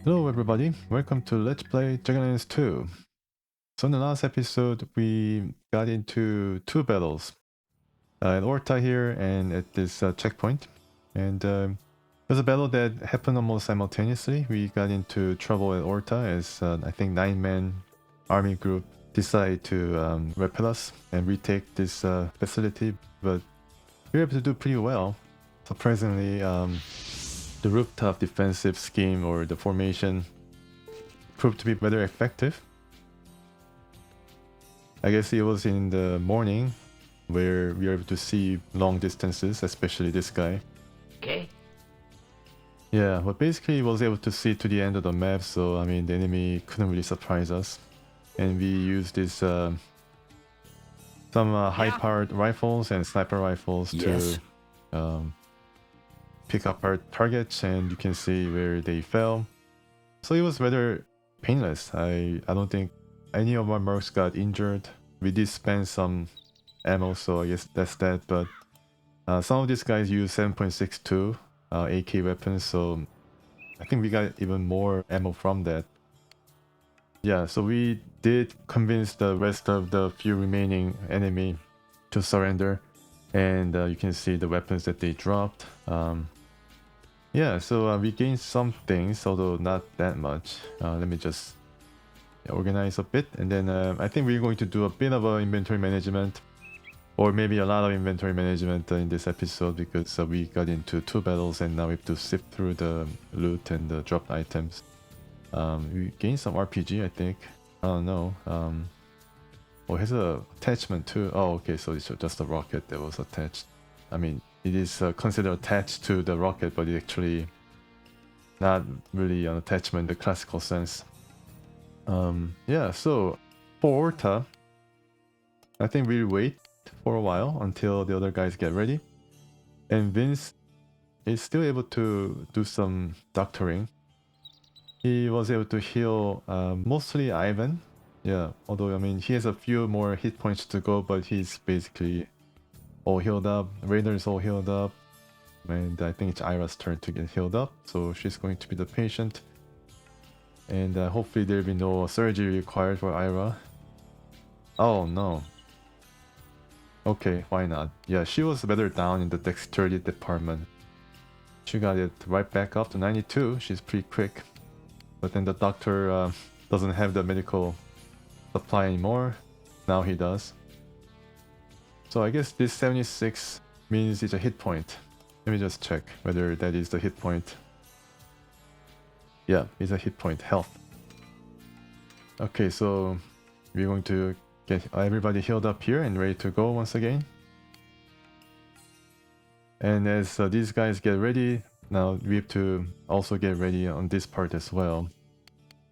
Hello everybody, welcome to Let's Play Jagged 2. So in the last episode we got into two battles. At Orta here and at this checkpoint. And there's a battle that happened almost simultaneously. We got into trouble at Orta as I think 9-man army group decided to repel us and retake this facility. But we were able to do pretty well. Surprisingly, the rooftop defensive scheme or the formation proved to be rather effective. I guess it was in the morning where we were able to see long distances, especially this guy. Okay. Yeah, but basically was able to see to the end of the map, so I mean the enemy couldn't really surprise us. And we used this some high-powered rifles and sniper rifles to pick up our targets, and you can see where they fell. So it was rather painless. I don't think any of our mercs got injured. We did spend some ammo, so I guess that's that. But some of these guys use 7.62 AK weapons, so I think we got even more ammo from that. Yeah, so we did convince the rest of the few remaining enemy to surrender, and you can see the weapons that they dropped. Yeah, so we gained some things, although not that much. Let me just organize a bit, and then I think we're going to do a bit of inventory management, or maybe a lot of inventory management in this episode, because we got into two battles and now we have to sift through the loot and the dropped items. We gained some RPG, I think. I don't know. Oh, it has a attachment too. Oh, okay, so it's just a rocket that was attached. I mean, it is considered attached to the rocket, but it's actually not really an attachment in the classical sense. Yeah, so for Orta, I think we'll wait for a while until the other guys get ready. And Vince is still able to do some doctoring. He was able to heal mostly Ivan. Yeah, although I mean he has a few more hit points to go, but he's basically all healed up. Raider's all healed up. And I think it's Ira's turn to get healed up, so she's going to be the patient. And hopefully there'll be no surgery required for Ira. Oh no. Okay, why not? Yeah, she was better down in the dexterity department. She got it right back up to 92. She's pretty quick. But then the doctor doesn't have the medical supply anymore. Now he does. So I guess this 76 means it's a hit point. Let me just check whether that is the hit point. Yeah, it's a hit point, health. Okay, so we're going to get everybody healed up here and ready to go once again. And as these guys get ready, now we have to also get ready on this part as well.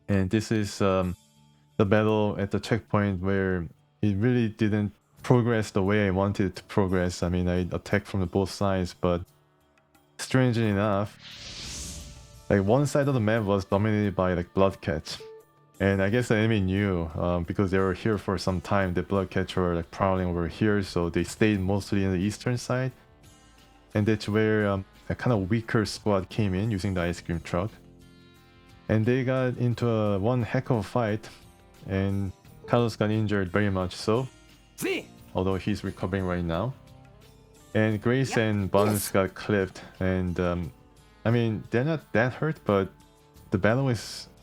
And this is the battle at the checkpoint where it really didn't progress the way I wanted it to progress. I mean, I attacked from both sides, but strangely enough, like one side of the map was dominated by like Bloodcatch. And I guess the enemy knew, because they were here for some time, the Bloodcatch were like prowling over here, so they stayed mostly in the eastern side. And that's where a kind of weaker squad came in using the ice cream truck. And they got into one heck of a fight, and Carlos got injured very much so. Although he's recovering right now. And Grace and Buns got clipped, and I mean, they're not that hurt, but the battle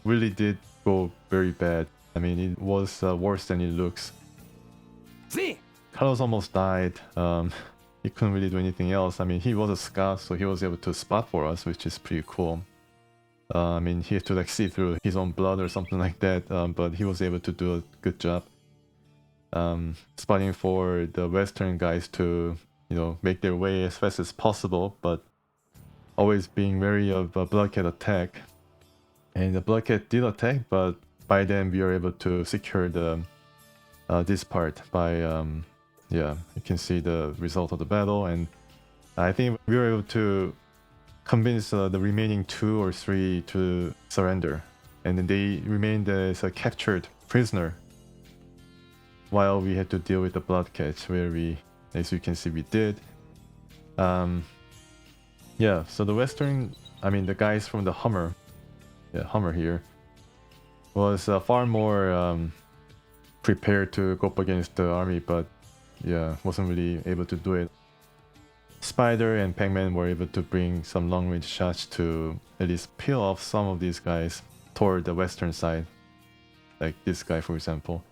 really did go very bad. I mean, it was worse than it looks. Carlos almost died. He couldn't really do anything else. I mean, he was a scout, so he was able to spot for us, which is pretty cool. I mean, he had to like see through his own blood or something like that, but he was able to do a good job. Spotting for the Western guys to, you know, make their way as fast as possible, but always being wary of a Bloodcat attack. And the Bloodcat did attack, but by then we were able to secure the this part by yeah, you can see the result of the battle, and I think we were able to convince the remaining 2 or 3 to surrender, and then they remained as a captured prisoner while we had to deal with the Bloodcatch, where we, as you can see, we did. Yeah, so the Western, I mean the guys from the Hummer yeah, Hummer here, was far more prepared to go up against the army, but yeah, wasn't really able to do it. Spider and Pac-Man were able to bring some long-range shots to at least peel off some of these guys toward the western side, like this guy for example.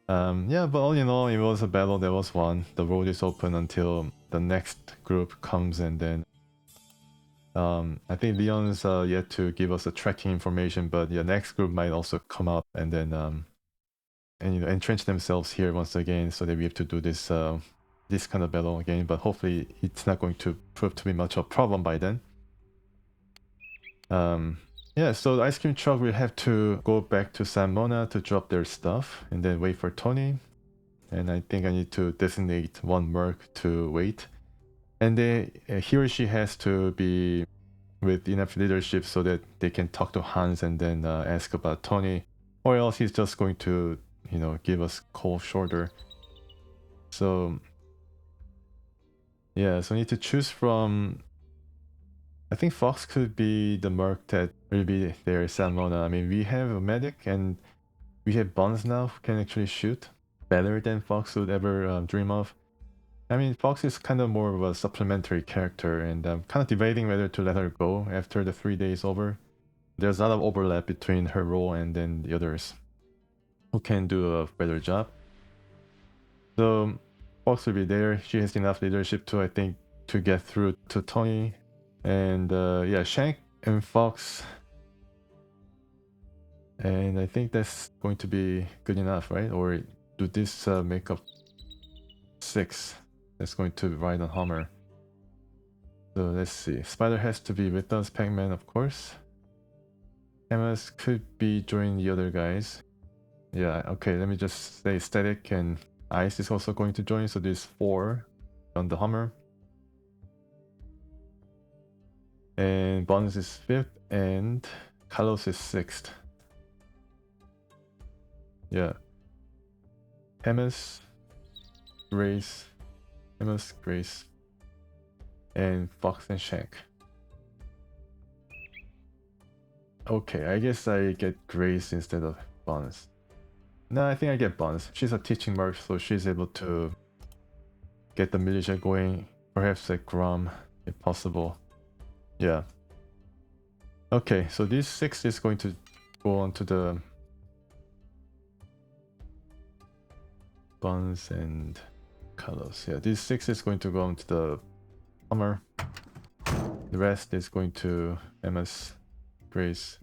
Yeah, but all in all, it was a battle that was won. The road is open until the next group comes, and then I think Leon's yet to give us the tracking information, but yeah, next group might also come up and then and you know, entrench themselves here once again, so that we have to do this this kind of battle again. But hopefully, it's not going to prove to be much of a problem by then. Yeah, so the ice cream truck will have to go back to San Mona to drop their stuff, and then wait for Tony. And I think I need to designate one Merc to wait, and then he or she has to be with enough leadership so that they can talk to Hans and then ask about Tony, or else he's just going to, you know, give us cold shoulder. So yeah, so I need to choose from. I think Fox could be the Merc that will be there, San Mona. I mean, we have a medic and we have Buns now who can actually shoot better than Fox would ever dream of. I mean, Fox is kind of more of a supplementary character, and I'm kind of debating whether to let her go after the 3 days over. There's a lot of overlap between her role and then the others who can do a better job. So Fox will be there. She has enough leadership to, I think, to get through to Tony. And yeah, Shank and Fox. And I think that's going to be good enough, right? Or do this make up 6? That's going to ride on Hummer. So let's see. Spider has to be with us. Pac-Man, of course. MS could be joining the other guys. Yeah, okay, let me just say Static and Ice is also going to join. So there's 4 on the Hummer. And Bonus is 5th and Carlos is 6th. Yeah. MS, Grace, MS, Grace, and Fox and Shank. Okay, I guess I get Grace instead of Bonus. No, I think I get Bonus. She's a teaching merc, so she's able to get the militia going. Perhaps like Grumm, if possible. Yeah. Okay, so this 6 is going to go on to the Buns and Carlos. Yeah, this 6 is going to go on to the Hummer. The rest is going to MS, Grace.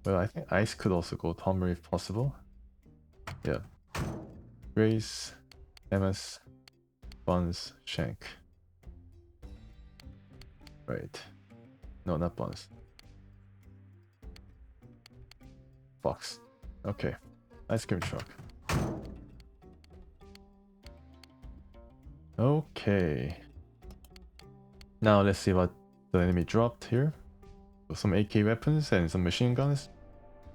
Well, I think Ice could also go to Hummer if possible. Yeah. Grace, MS, Buns, Shank. Right. No, not Buns. Fox. Okay. Ice cream truck. Okay. Now let's see what the enemy dropped here. So some AK weapons and some machine guns,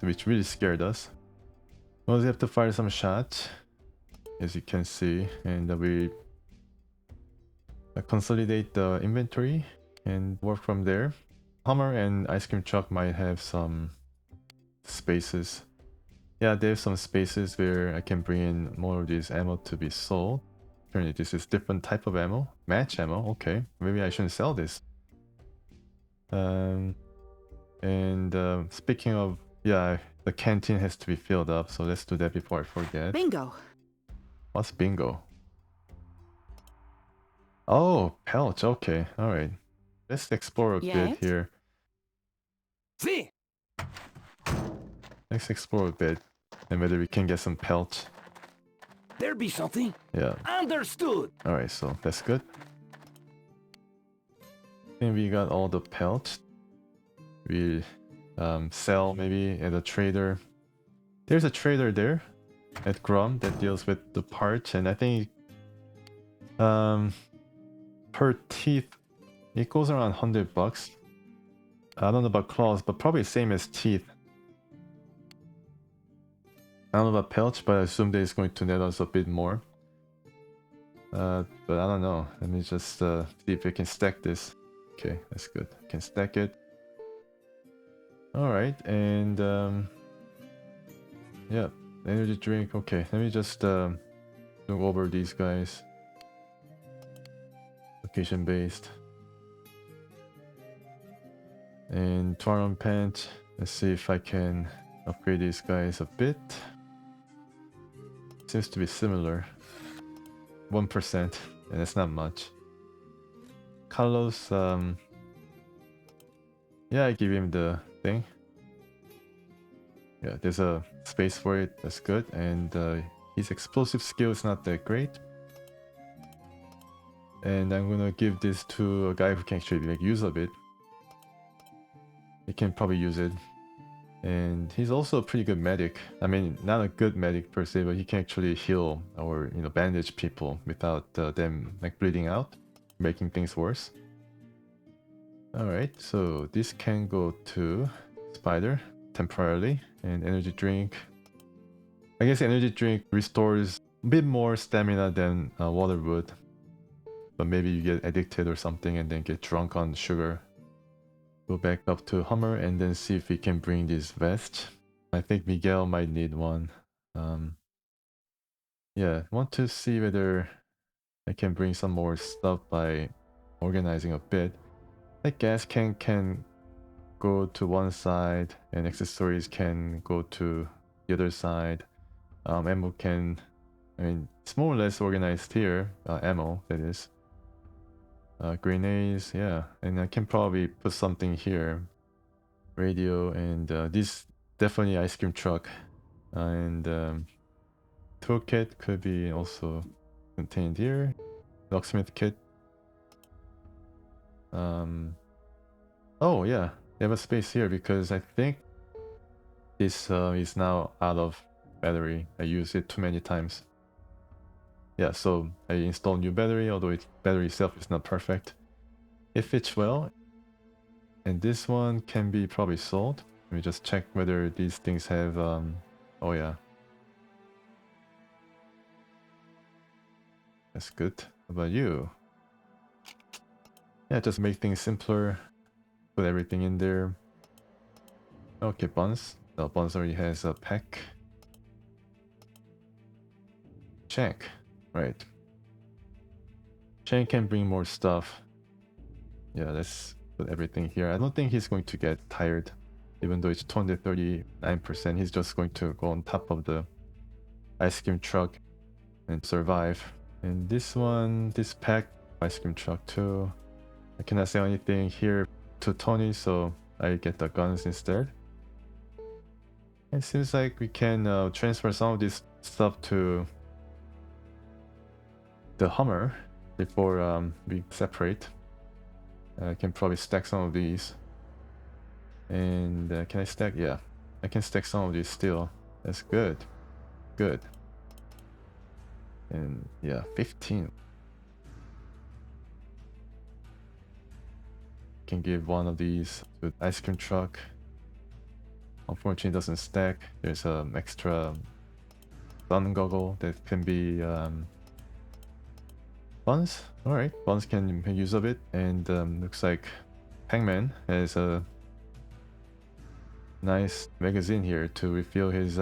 which really scared us. We'll have to fire some shots, as you can see, and we consolidate the inventory and work from there. Hummer and ice cream truck might have some spaces. Yeah, there's some spaces where I can bring in more of this ammo to be sold. Apparently this is different type of ammo. Match ammo, okay. Maybe I shouldn't sell this. Speaking of, yeah, the canteen has to be filled up, so let's do that before I forget. Bingo. What's bingo? Oh, pelch, okay, alright. Let's explore a bit here. See. Let's explore a bit, and whether we can get some pelch. There be something. Yeah. Understood. Alright, so that's good. I think we got all the pelch. We sell maybe at a trader. There's a trader there at Grumm that deals with the parts, and I think per teeth it goes around $100. I don't know about claws, but probably same as teeth. I don't know about pelch, but I assume that it's going to net us a bit more. But I don't know. Let me just see if I can stack this. Okay, that's good. I can stack it. Alright, and yeah, energy drink. Okay, let me just look over these guys. Location based. And Twaron Pant. Let's see if I can upgrade these guys a bit. Seems to be similar. 1%, and it's not much. Carlos, yeah, I give him the thing. Yeah, there's a space for it, that's good. And his explosive skill is not that great. And I'm gonna give this to a guy who can actually make use of it. He can probably use it. And he's also a pretty good medic. I mean, not a good medic per se, but he can actually heal or, you know, bandage people without them like bleeding out, making things worse. Alright, so this can go to Spider temporarily, and energy drink. I guess energy drink restores a bit more stamina than water would, but maybe you get addicted or something and then get drunk on sugar. Go back up to Hummer and then see if we can bring this vest. I think Miguel might need one. Yeah, want to see whether I can bring some more stuff by organizing a bit. Like gas can go to one side and accessories can go to the other side. Ammo can, I mean, it's more or less organized here. Ammo, that is. Grenades, yeah, and I can probably put something here. Radio and this definitely ice cream truck, and toolkit could be also contained here. Locksmith kit. Oh yeah, they have a space here because I think this is now out of battery. I used it too many times. Yeah, so I installed new battery, although its battery itself is not perfect. It fits well. And this one can be probably sold. Let me just check whether these things have oh yeah. That's good. How about you? Yeah, just make things simpler. Put everything in there. Okay, Buns. No, Buns already has a pack. Shank. Right. Shank can bring more stuff. Yeah, let's put everything here. I don't think he's going to get tired. Even though it's 239%, he's just going to go on top of the ice cream truck and survive. And this one, this pack, ice cream truck too. I cannot say anything here to Tony, so I get the guns instead. It seems like we can transfer some of this stuff to the Hummer before we separate. I can probably stack some of these. And can I stack? Yeah, I can stack some of these still. That's good. Good. And yeah, 15. Can give one of these to the ice cream truck. Unfortunately, it doesn't stack. There's an extra sun goggle that can be Buns. Alright, Buns can make use of it. And looks like Hangman has a nice magazine here to refill his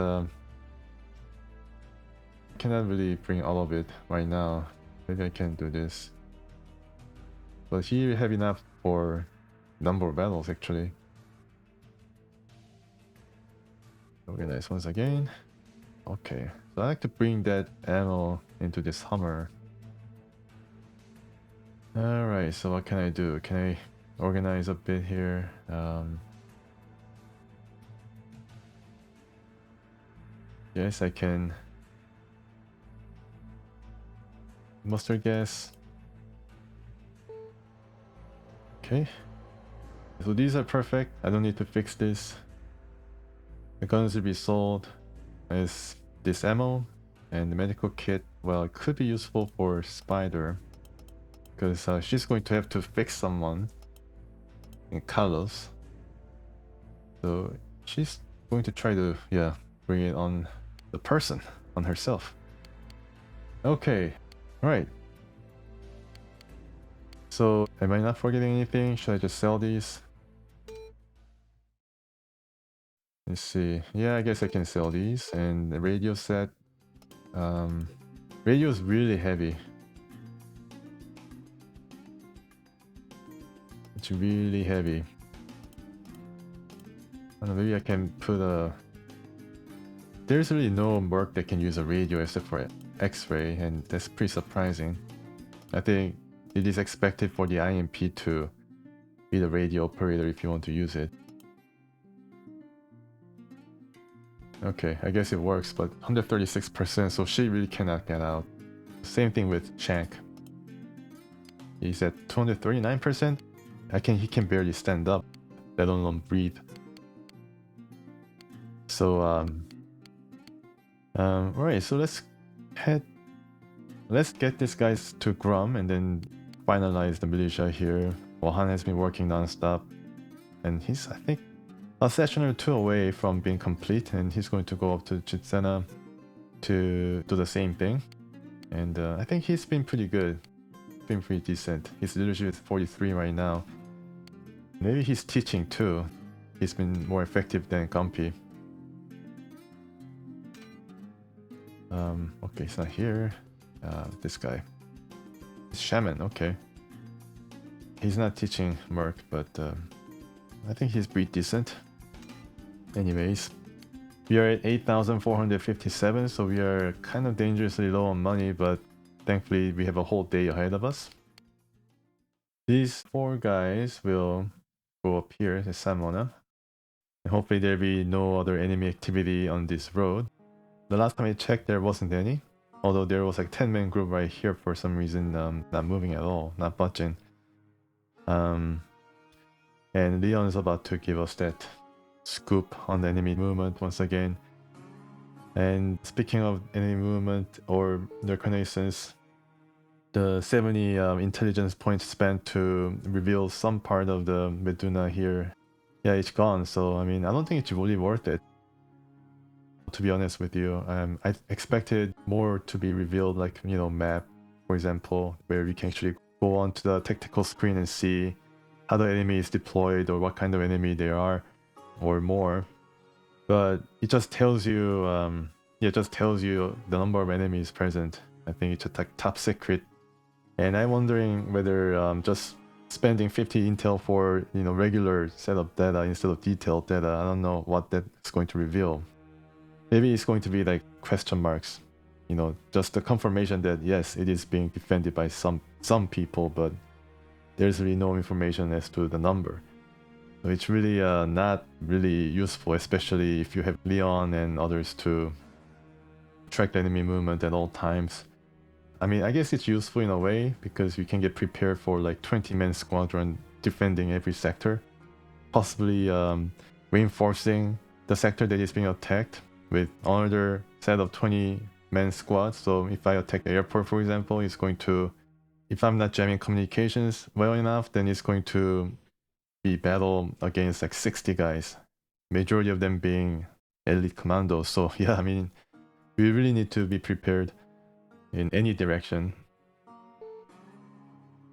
cannot really bring all of it right now. Maybe I can do this. But he have enough for number of battles actually. Organize once again. Okay, so I like to bring that ammo into this Hummer. Alright, so what can I do? Can I organize a bit here? Yes, I can. Mustard gas. Okay. So these are perfect. I don't need to fix this. The guns will be sold as this ammo and the medical kit. Well, it could be useful for Spider because she's going to have to fix someone in Carlos. So she's going to try to, yeah, bring it on the person, on herself. Okay, alright. So am I not forgetting anything? Should I just sell these? Let's see. Yeah, I guess I can sell these. And the radio set. Radio is really heavy. It's really heavy. I don't know, maybe I can put a... There's really no Merc that can use a radio except for X-ray, and that's pretty surprising. I think it is expected for the IMP to be the radio operator if you want to use it. Okay, I guess it works, but 136%, so she really cannot get out. Same thing with Shank. He's at 239%. He can barely stand up, let alone breathe. So alright, so let's get these guys to Grumm and then finalize the militia here. Wahan has been working non-stop, and he's, I think, a session or two away from being complete, and he's going to go up to Chitsena to do the same thing. And I think he's been pretty good, been pretty decent. His leadership is 43 right now. Maybe he's teaching too. He's been more effective than Gumpy. Okay, it's not here. This guy. It's Shaman, okay. He's not teaching Merc, but I think he's pretty decent. Anyways, we are at 8,457, so we are kind of dangerously low on money, but thankfully we have a whole day ahead of us. These 4 guys will go up here to San Mona, and hopefully there'll be no other enemy activity on this road. The last time I checked, there wasn't any, although there was like 10-man group right here for some reason, not moving at all, not budging. And Leon is about to give us that scoop on the enemy movement once again. And speaking of enemy movement or reconnaissance, the 70 intelligence points spent to reveal some part of the Meduna here, yeah, it's gone. So I mean, I don't think it's really worth it, to be honest with you. I expected more to be revealed, like, you know, map, for example, where we can actually go onto the tactical screen and see how the enemy is deployed or what kind of enemy they are, or more. But it just tells you, yeah, it just tells you the number of enemies present. I think it's a top secret, and I'm wondering whether just spending 50 intel for, you know, regular setup data instead of detailed data, I don't know what that's going to reveal. Maybe it's going to be like question marks, you know, just the confirmation that yes, it is being defended by some people, but there's really no information as to the number. So it's really not really useful, especially if you have Leon and others to track the enemy movement at all times. I mean, I guess it's useful in a way because you can get prepared for like 20-man squadron defending every sector, possibly reinforcing the sector that is being attacked with another set of 20-man squads. So if I attack the airport, for example, it's going to, if I'm not jamming communications well enough, then it's going to be battle against like 60 guys, majority of them being elite commandos. So yeah, I mean, we really need to be prepared in any direction.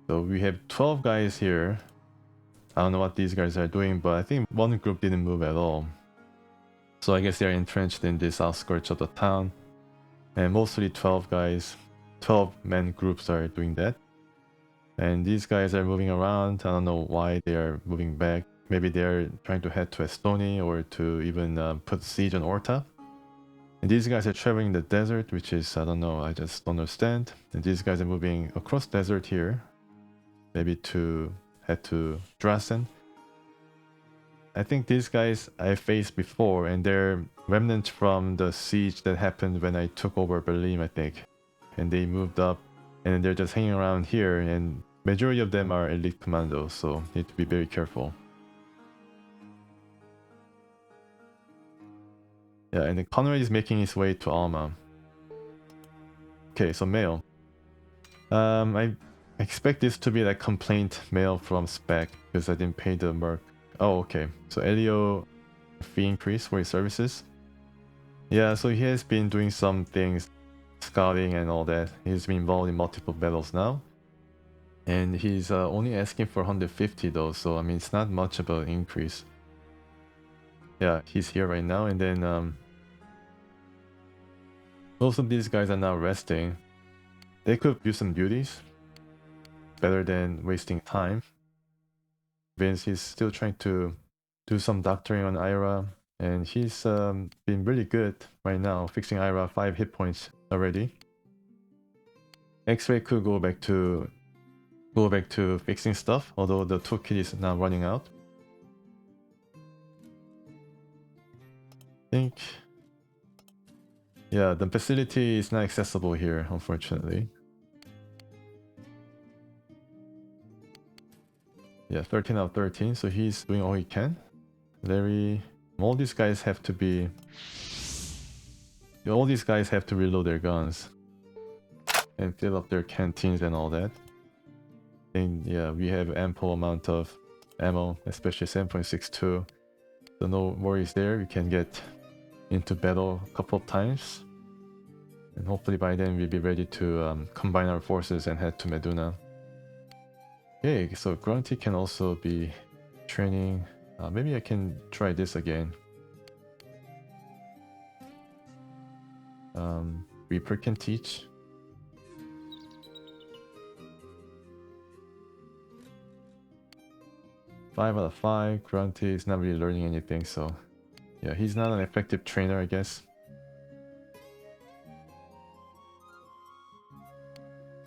So we have 12 guys here. I don't know what these guys are doing, but I think one group didn't move at all. So I guess they're entrenched in this outskirts of the town. And mostly 12 guys, 12-man groups are doing that. And these guys are moving around. I don't know why they are moving back. Maybe they're trying to head to Estonia or to even put siege on Orta. And these guys are traveling the desert, which is, I don't know, I just don't understand. And these guys are moving across desert here, maybe to head to Drasen. I think these guys I faced before, and they're remnants from the siege that happened when I took over Berlin, I think. And they moved up, and they're just hanging around here, and majority of them are elite commandos, so need to be very careful. Yeah, and then Conrad is making his way to Alma. Okay, so mail. I expect this to be like complaint mail from Spec because I didn't pay the Merc. Oh, okay. So Elio fee increase for his services. Yeah, so he has been doing some things, scouting and all that. He's been involved in multiple battles now. And he's only asking for 150 though, so I mean it's not much of an increase. Yeah, he's here right now. And then most of these guys are now resting. They could use some duties. Better than wasting time. Vince is still trying to do some doctoring on Ira. And he's been really good right now, fixing Ira 5 hit points already. X-Ray could go back to fixing stuff, although the toolkit is now running out. I think, yeah, the facility is not accessible here, unfortunately. Yeah, 13 out of 13, so he's doing all he can. All these guys have to reload their guns and fill up their canteens and all that. And yeah, we have ample amount of ammo, especially 7.62. So no worries there. We can get into battle a couple of times. And hopefully by then we'll be ready to combine our forces and head to Meduna. Okay, so Grunty can also be training. Maybe I can try this again. Reaper can teach. Five out of 5. Grunty is not really learning anything, so yeah, he's not an effective trainer, I guess.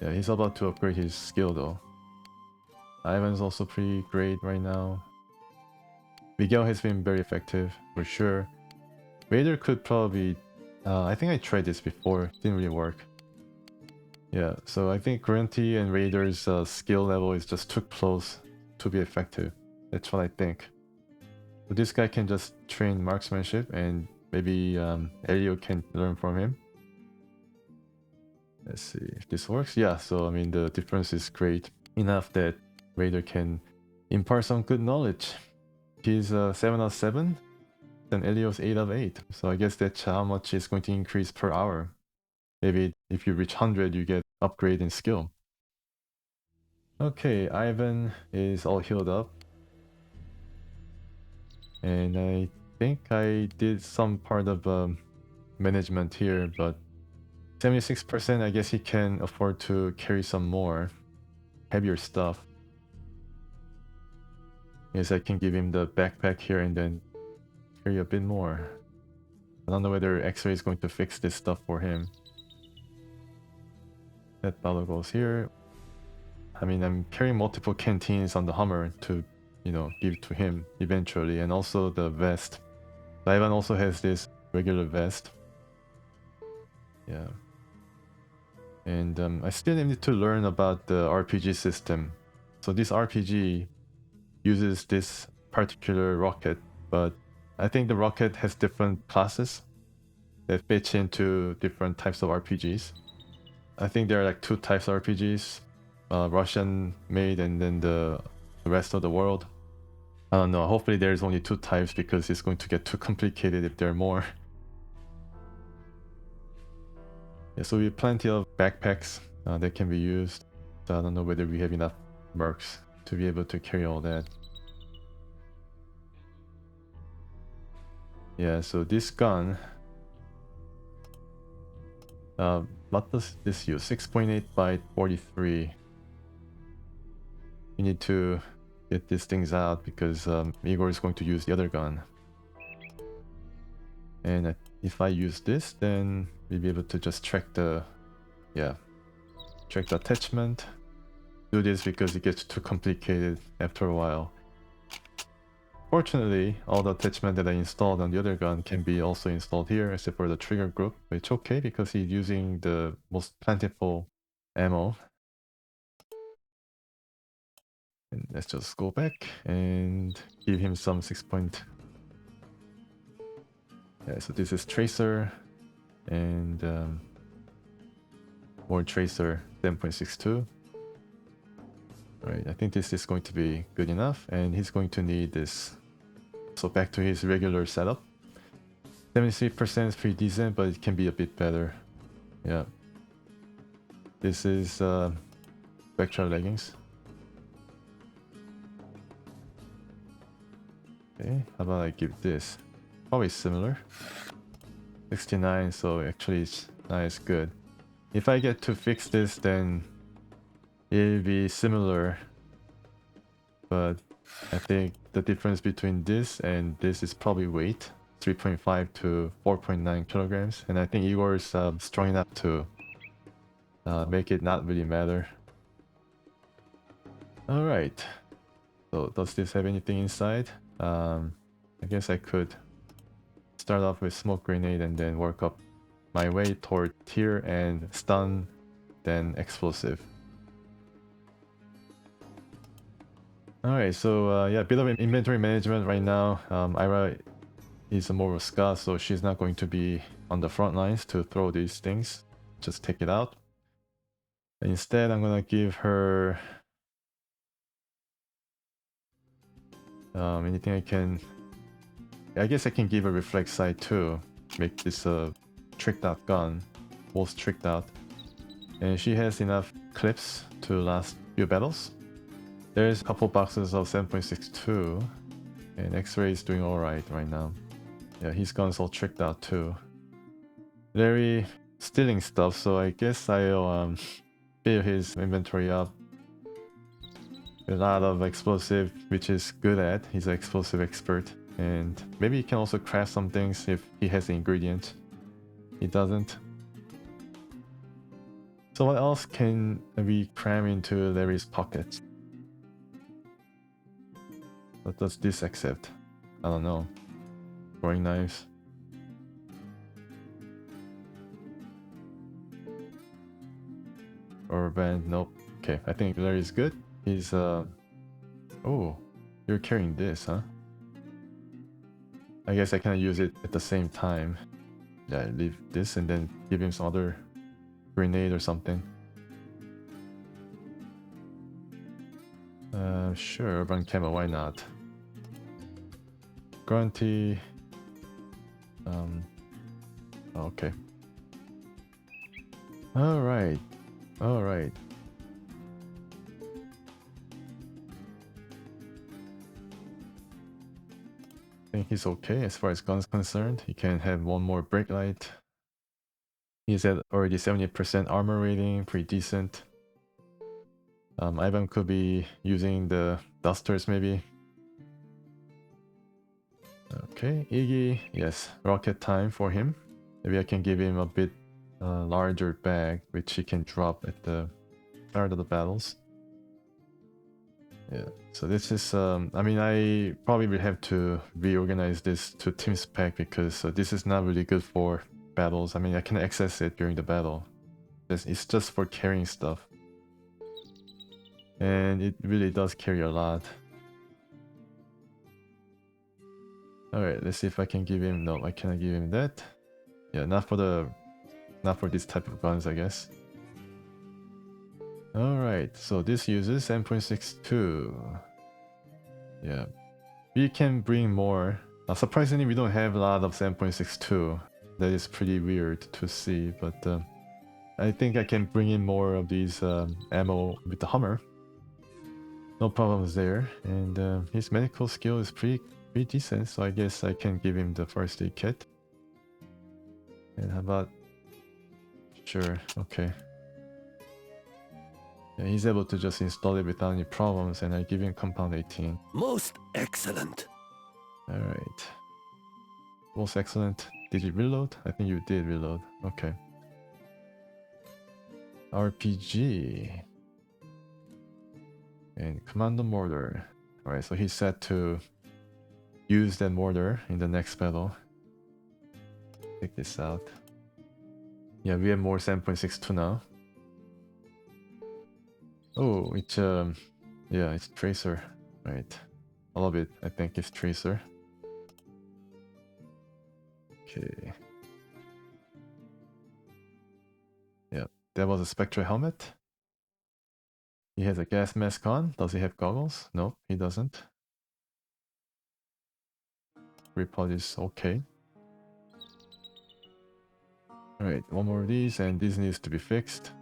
Yeah, he's about to upgrade his skill though. Ivan's also pretty great right now. Miguel has been very effective for sure. Raider could probably... I think I tried this before, didn't really work. Yeah, so I think Grunty and Raider's skill level is just too close to be effective. That's what I think. So this guy can just train marksmanship and maybe Elio can learn from him. Let's see if this works. Yeah, so I mean the difference is great enough that Raider can impart some good knowledge. He's 7 out of 7 and Elio's 8 out of 8. So I guess that's how much it's going to increase per hour. Maybe if you reach 100 you get upgrade in skill. Okay, Ivan is all healed up. And I think I did some part of management here, but 76% I guess he can afford to carry some more heavier stuff. Yes, I can give him the backpack here and then carry a bit more. I don't know whether X-Ray is going to fix this stuff for him. That bottle goes here. I mean, I'm carrying multiple canteens on the Hummer to, you know, give to him eventually. And also the vest. Ivan also has this regular vest. Yeah. And I still need to learn about the RPG system. So this RPG uses this particular rocket, but I think the rocket has different classes that fits into different types of RPGs. I think there are like 2 types of RPGs, Russian made and then the rest of the world. I don't know, hopefully there's only 2 types because it's going to get too complicated if there are more. Yeah, so we have plenty of backpacks that can be used. So I don't know whether we have enough Mercs to be able to carry all that. Yeah, so this gun, what does this use? 6.8 by 43. We need to get these things out because Igor is going to use the other gun. And if I use this, then we'll be able to just track the attachment. Do this because it gets too complicated after a while. Fortunately, all the attachment that I installed on the other gun can be also installed here, except for the trigger group. But it's okay because he's using the most plentiful ammo. And let's just go back and give him some 6 point. Yeah, so this is Tracer and more Tracer 7.62. Right, I think this is going to be good enough, and he's going to need this. So back to his regular setup. 73% is pretty decent, but it can be a bit better. Yeah. This is spectral leggings. Okay, how about I give this? probably similar. 69, so actually it's nice, good. If I get to fix this, then it'll be similar, but I think the difference between this and this is probably weight, 3.5 to 4.9 kilograms, and I think Igor is strong enough to make it not really matter. Alright, so does this have anything inside? I guess I could start off with smoke grenade and then work up my way toward tier and stun, then explosive. Alright, so yeah, a bit of inventory management right now. Ira is more of a scout, so she's not going to be on the front lines to throw these things. Just take it out. Instead, I'm gonna give her anything I can. I guess I can give her reflex sight too. Make this a tricked out gun, most tricked out. And she has enough clips to last few battles. There's a couple boxes of 7.62, and X-Ray is doing alright right now. Yeah, his gun's all tricked out too. Larry stealing stuff, so I guess I'll fill his inventory up. A lot of explosive, which is good at. He's an explosive expert, and maybe he can also craft some things if he has the ingredient. He doesn't. So what else can we cram into Larry's pockets? What does this accept? I don't know. Throwing knives. Or band, nope. Okay, I think Larry's good. He's oh, you're carrying this, huh? I guess I can use it at the same time. Yeah, leave this and then give him some other grenade or something. Sure, urban camo, why not? Grunty. Okay. Alright. Alright. I think he's okay as far as guns concerned. He can have one more brake light. He's at already 70% armor rating, pretty decent. Ivan could be using the dusters maybe. Okay, Iggy, yes, rocket time for him. Maybe I can give him a bit larger bag, which he can drop at the start of the battles. Yeah, so this is, I mean, I probably will have to reorganize this to team spec because this is not really good for battles. I mean, I can access it during the battle. It's just for carrying stuff. And it really does carry a lot. Alright, let's see if I can give him, no, I cannot give him that. Yeah, not for this type of guns, I guess. Alright, so this uses 7.62. Yeah, we can bring more. Surprisingly, we don't have a lot of 7.62. That is pretty weird to see, but I think I can bring in more of these ammo with the Hummer. No problems there, and his medical skill is pretty decent, so I guess I can give him the first aid kit. And how about... Sure, okay. Yeah, he's able to just install it without any problems, and I give him compound 18. Most excellent. Alright. Most excellent. Did you reload? I think you did reload. Okay. RPG. And Commando Mortar. Alright, so he's set to use that mortar in the next battle. Take this out. Yeah, we have more 7.62 now. Oh, it's yeah, it's Tracer. Right. All of it, I think, is Tracer. Okay. Yeah, that was a Spectral helmet. He has a gas mask on. Does he have goggles? Nope, he doesn't. Repod is okay. Alright, one more of these, and this needs to be fixed.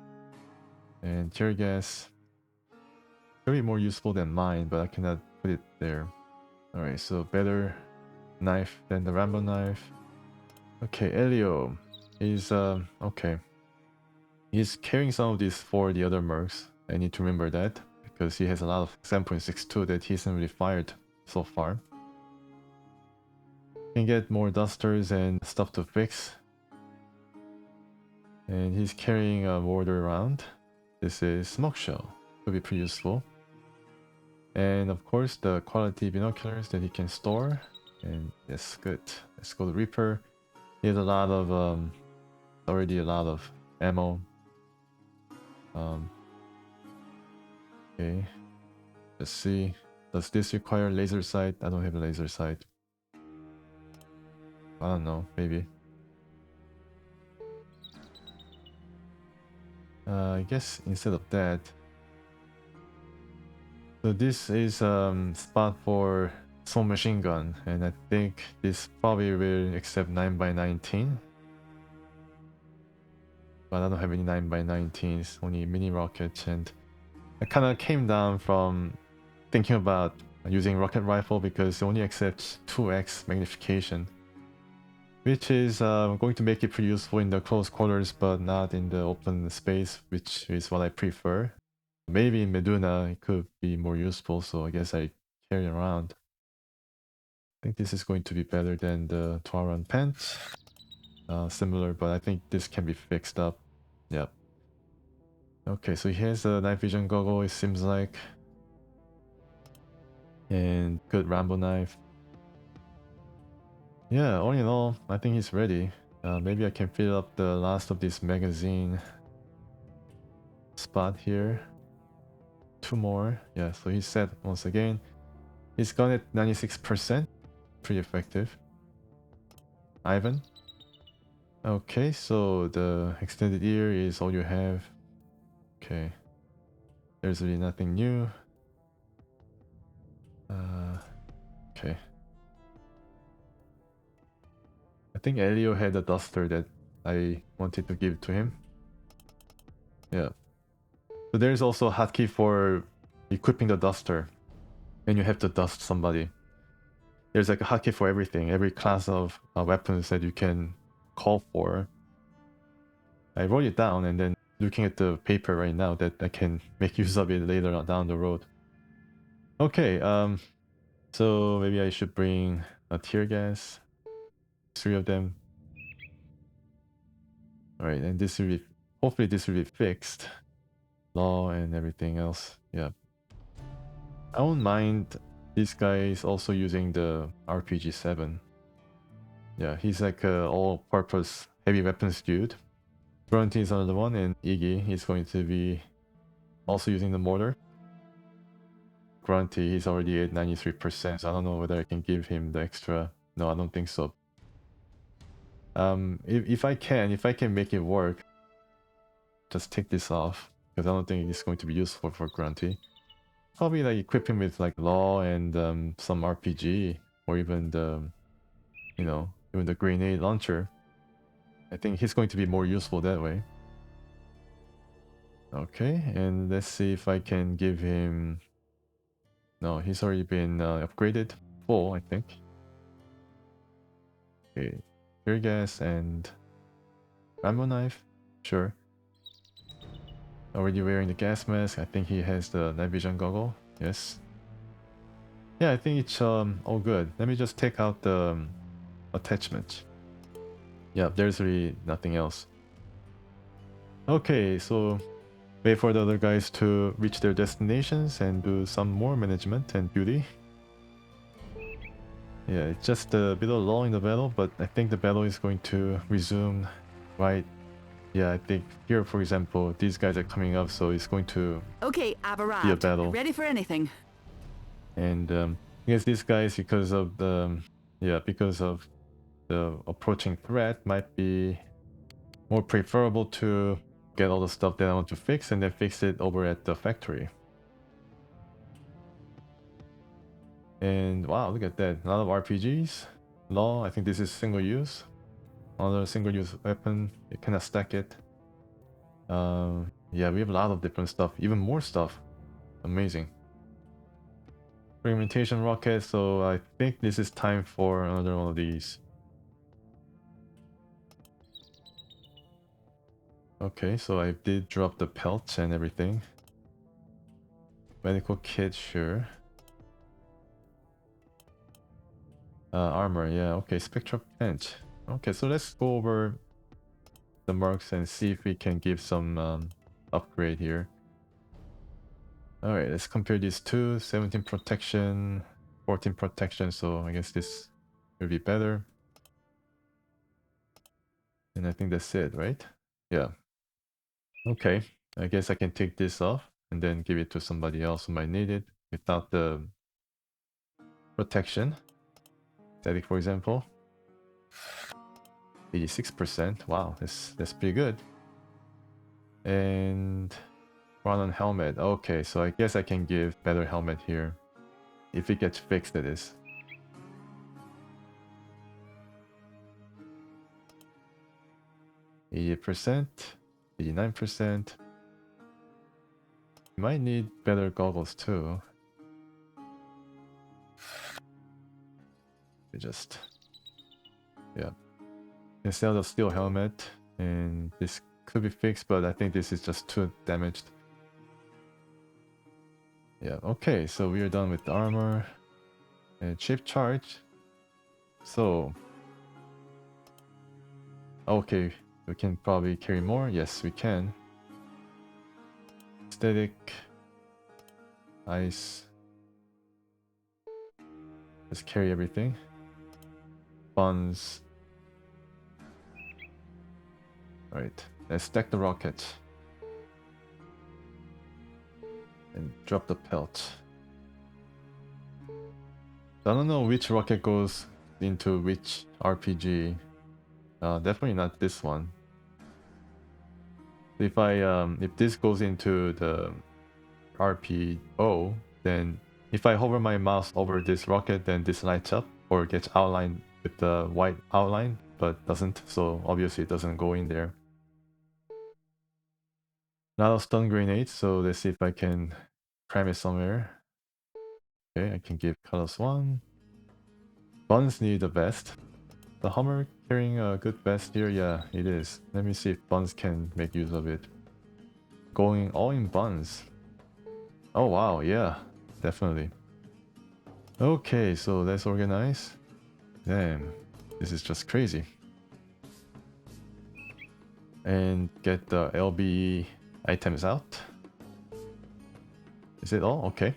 And tear gas. Very more useful than mine, but I cannot put it there. Alright, so better knife than the ramble knife. Okay, Elio is okay. He's carrying some of these for the other mercs. I need to remember that because he has a lot of 7.62 that he hasn't really fired so far. Can get more dusters and stuff to fix. And he's carrying a mortar around. This is smoke shell. Could be pretty useful. And of course the quality binoculars that he can store. And yes, good. Let's go to Reaper. He has a lot of already a lot of ammo. Okay. Let's see. Does this require laser sight? I don't have a laser sight. I don't know, maybe. I guess instead of that. So this is spot for small machine gun, and I think this probably will accept 9x19. But I don't have any 9x19s, only mini rockets, and I kind of came down from thinking about using rocket rifle because it only accepts 2x magnification, which is going to make it pretty useful in the close quarters, but not in the open space, which is what I prefer. Maybe in Meduna it could be more useful, so I guess I carry around. I think this is going to be better than the Tuaran pants. Similar, but I think this can be fixed up. Yep. Okay, so he has a night vision goggle, it seems like. And good ramble knife. Yeah, all in all, I think he's ready. Maybe I can fill up the last of this magazine spot here. 2 more. Yeah, so he's set once again. He's gone at 96%. Pretty effective. Ivan. Okay, so the extended ear is all you have. Okay. There's really nothing new. Okay. I think Elio had a duster that I wanted to give to him. Yeah. So there's also a hotkey for equipping the duster when you have to dust somebody. There's like a hotkey for everything, every class of weapons that you can call for. I wrote it down and then looking at the paper right now that I can make use of it later on down the road. Okay, so maybe I should bring a tear gas. 3 of them. Alright, and this will be, hopefully this will be fixed. Law and everything else, yeah. I don't mind this guy is also using the RPG-7. Yeah, he's like a all-purpose heavy weapons dude. Grunty is another one, and Iggy is going to be also using the mortar. Grunty, he's already at 93%, so I don't know whether I can give him the extra. No, I don't think so. If I can make it work, just take this off, because I don't think it's going to be useful for Grunty. Probably like equip him with like law and some RPG, or even the, you know, even the grenade launcher. I think he's going to be more useful that way. Okay, and let's see if I can give him... No, he's already been upgraded. Full, I think. Okay, tear gas and rambo knife. Sure. Already wearing the gas mask. I think he has the night vision goggle. Yes. Yeah, I think it's all good. Let me just take out the attachment. Yeah, there's really nothing else. Okay, so wait for the other guys to reach their destinations and do some more management and duty. Yeah, it's just a bit of lull in the battle, but I think the battle is going to resume right. Yeah, I think here, for example, these guys are coming up, so it's going to Okay, I've be a arrived. battle. Ready for anything. And I guess these guys, because of the the approaching threat, might be more preferable to get all the stuff that I want to fix and then fix it over at the factory. And wow, look at that. A lot of RPGs. Law, I think this is single use. Another single use weapon. You cannot stack it. Yeah, we have a lot of different stuff. Even more stuff. Amazing. fragmentation rocket, so I think this is time for another one of these. Okay, so I did drop the pelts and everything. Medical kit, sure. Armor, yeah, okay, spectral bench. Okay, so let's go over the Mercs and see if we can give some upgrade here. Alright, let's compare these two. 17 protection, 14 protection, so I guess this will be better. And I think that's it, right? Yeah. Okay, I guess I can take this off and then give it to somebody else who might need it without the protection. Static, for example. 86%. Wow, that's pretty good. And run on helmet. Okay, so I guess I can give better helmet here. If it gets fixed, that is. %, 89%. Might need better goggles too. Just, yeah. Instead of the steel helmet, and this could be fixed, but I think this is just too damaged. Yeah, okay, so we are done with the armor. And chip charge. So, okay, we can probably carry more. Yes, we can. Static, ice. Just carry everything. Buns. Alright, let's stack the rocket. And drop the pelt. So I don't know which rocket goes into which RPG. Definitely not this one. If this goes into the RPO, then if I hover my mouse over this rocket, then this lights up or gets outlined with the white outline, but doesn't, so obviously it doesn't go in there. Not a stun grenade, so let's see if I can cram it somewhere. Okay, I can give colors 1. Buns need a vest. The Hummer carrying a good vest here? Yeah, it is. Let me see if Buns can make use of it. Going all in Buns. Oh wow, yeah, definitely. Okay, so let's organize. Damn, this is just crazy. And get the LBE items out. Is it all? Okay.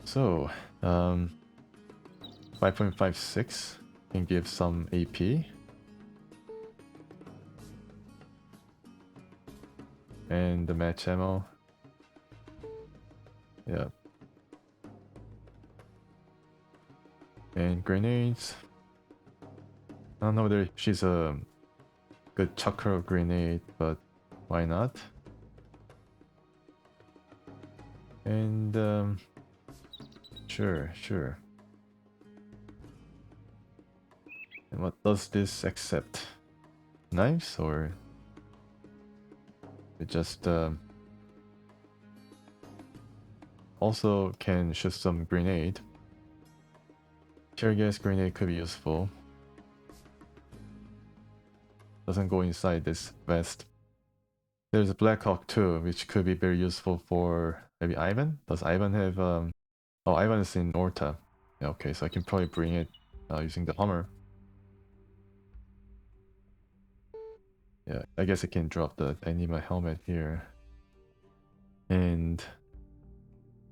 So, 5.56 can give some AP. And the match ammo. Yeah. And grenades. I don't know whether she's a good chucker of grenade, but why not? And sure. And what does this accept? Knives or it just also can shoot some grenade. Tear gas grenade could be useful. Doesn't go inside this vest. There's a Black Hawk too, which could be very useful for maybe Ivan. Does Ivan have oh, Ivan is in Orta. Yeah, okay, so I can probably bring it using the Hummer. Yeah, I guess I can drop the I need my helmet here. And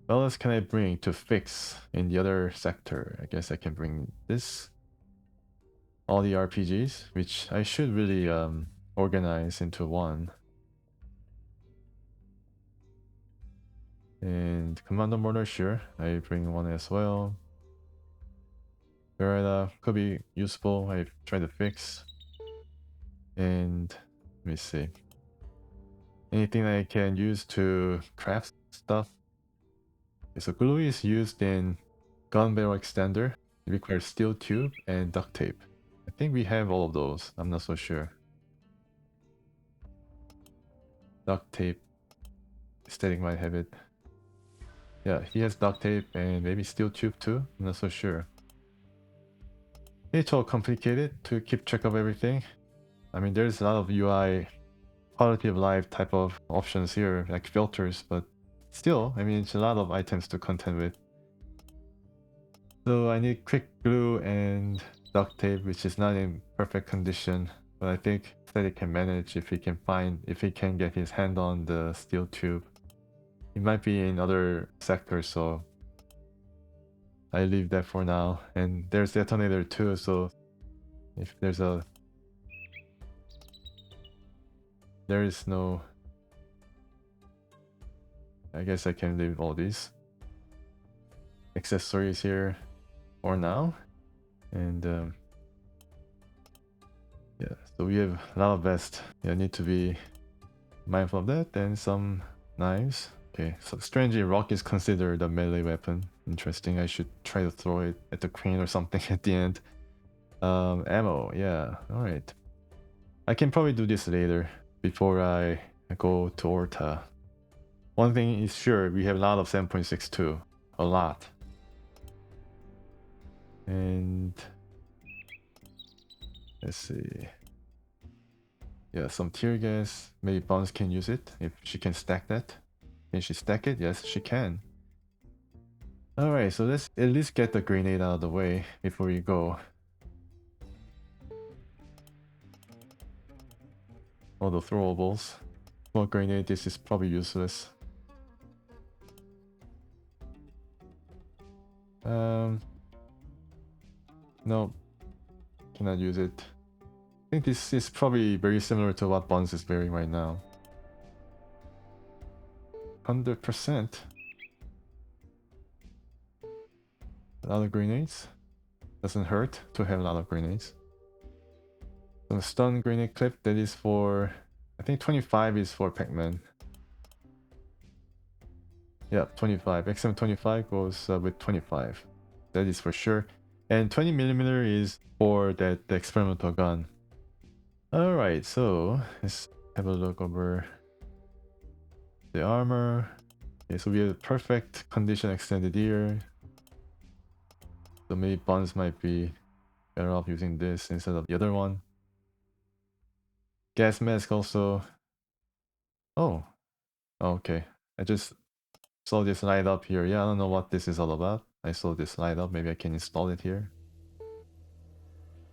what else can I bring to fix in the other sector? I guess I can bring this. All the RPGs, which I should really organize into one. And Commando Mortar, sure, I bring one as well. Beretta could be useful, I try to fix. And let me see. Anything I can use to craft stuff. Okay, so glue is used in gun barrel extender. It requires steel tube and duct tape. I think we have all of those, I'm not so sure. Duct tape. Static might have it. Yeah, he has duct tape and maybe steel tube too. I'm not so sure. It's all complicated to keep track of everything. I mean, there's a lot of UI quality of life type of options here, like filters, but still, I mean, it's a lot of items to contend with. So I need quick glue and duct tape, which is not in perfect condition, but I think that he can manage if he can get his hand on the steel tube. It might be in other sectors, so I leave that for now. And there's detonator too, so if there is no, I guess I can leave all these accessories here for now. And yeah, so we have a lot of vests. Yeah, need to be mindful of that. And some knives. Okay, so strangely, rock is considered a melee weapon. Interesting. I should try to throw it at the queen or something at the end. Ammo. Yeah. All right. I can probably do this later before I go to Orta. One thing is sure, we have a lot of 7.62. A lot. And let's see. Yeah, some tear gas. Maybe Bones can use it if she can stack that. Can she stack it? Yes, she can. Alright, so let's at least get the grenade out of the way before we go. All the throwables. Small grenade, this is probably useless. No, cannot use it. I think this is probably very similar to what Bones is wearing right now. 100%. A lot of grenades. Doesn't hurt to have a lot of grenades. Some stun grenade clip, that is for... I think 25 is for Pac-Man. Yeah, 25. XM25 goes with 25. That is for sure. And 20mm is for the experimental gun. Alright, so let's have a look over the armor. Okay, so we have perfect condition extended ear. So maybe Buns might be better off using this instead of the other one. Gas mask also. Oh, okay. I just saw this light up here. Yeah, I don't know what this is all about. I saw this light up. Maybe I can install it here.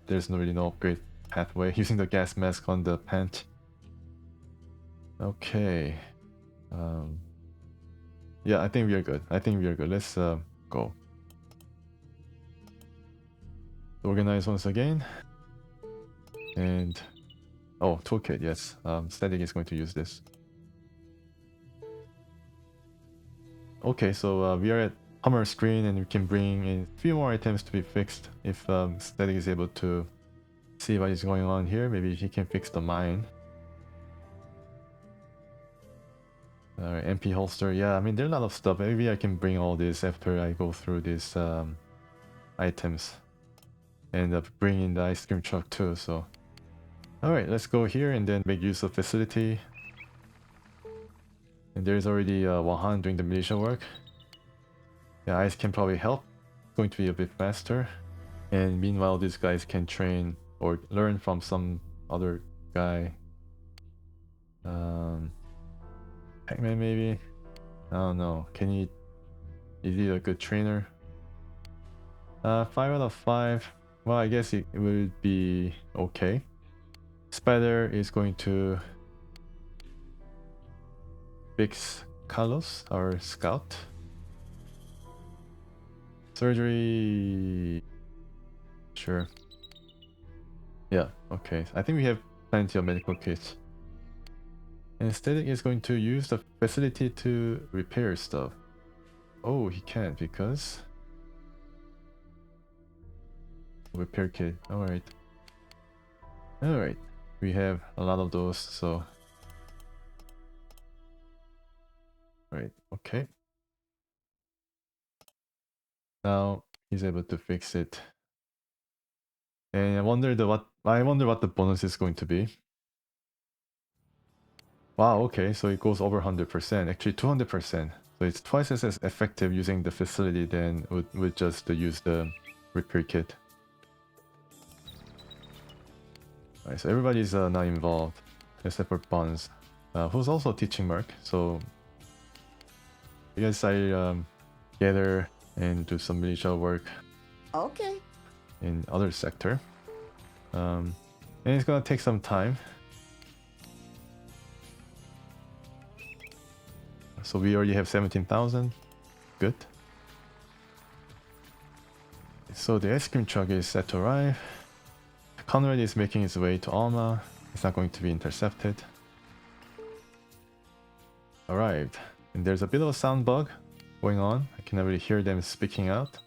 There's really no upgrade pathway using the gas mask on the pant. Okay. Yeah, I think we are good. Let's go. Organize once again. And oh, toolkit, yes. Static is going to use this. Okay, so we are at Hammer screen and we can bring in a few more items to be fixed if Static is able to see what is going on here. Maybe he can fix the mine. Alright, MP holster. Yeah, I mean, there are a lot of stuff. Maybe I can bring all this after I go through these items. And bring in the ice cream truck too, so... Alright, let's go here and then make use of facility. And there's already Wahan doing the militia work. Yeah, ice can probably help. It's going to be a bit faster. And meanwhile, these guys can train or learn from some other guy. Pac-Man maybe? I don't know. Is he a good trainer? 5 out of 5. Well, I guess it would be okay. Spider is going to fix Carlos, our scout. Surgery... Sure. Yeah, okay. I think we have plenty of medical kits. And Static is going to use the facility to repair stuff. Oh, he can't because... Repair kit, alright. Alright, we have a lot of those, so... Right, okay. Now he's able to fix it. And I wonder what the bonus is going to be. Wow, okay, so it goes over 100%, actually 200%. So it's twice as effective using the facility than would just use the repair kit. Alright, so everybody's now involved, except for Buns, who's also teaching Merc. So I guess I gather and do some militia work. Okay. In other sector. And it's gonna take some time. So we already have 17,000. Good. So the ice cream truck is set to arrive. Conrad is making his way to Alma. It's not going to be intercepted. Arrived. And there's a bit of a sound bug going on. I cannot really hear them speaking out.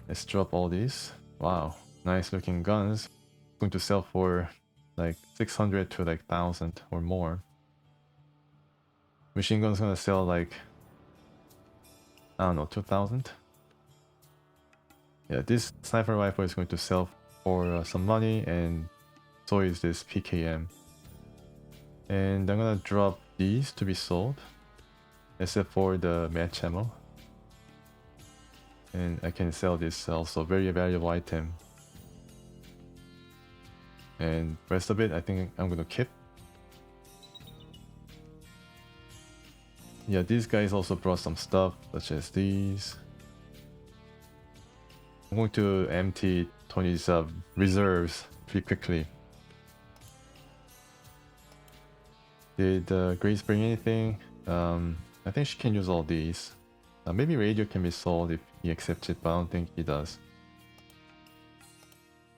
Let's drop all these. Wow, nice looking guns. Going to sell for like 600 to like 1,000 or more. Machine gun's gonna sell like, I don't know, 2,000. Yeah, this sniper rifle is going to sell for some money, and so is this PKM. And I'm gonna drop these to be sold, except for the match ammo. And I can sell this also, very valuable item. And rest of it I think I'm gonna keep. Yeah, these guys also brought some stuff, such as these. I'm going to empty Tony's reserves pretty quickly. Did Grace bring anything? I think she can use all these. Maybe radio can be sold if he accepts it, but I don't think he does.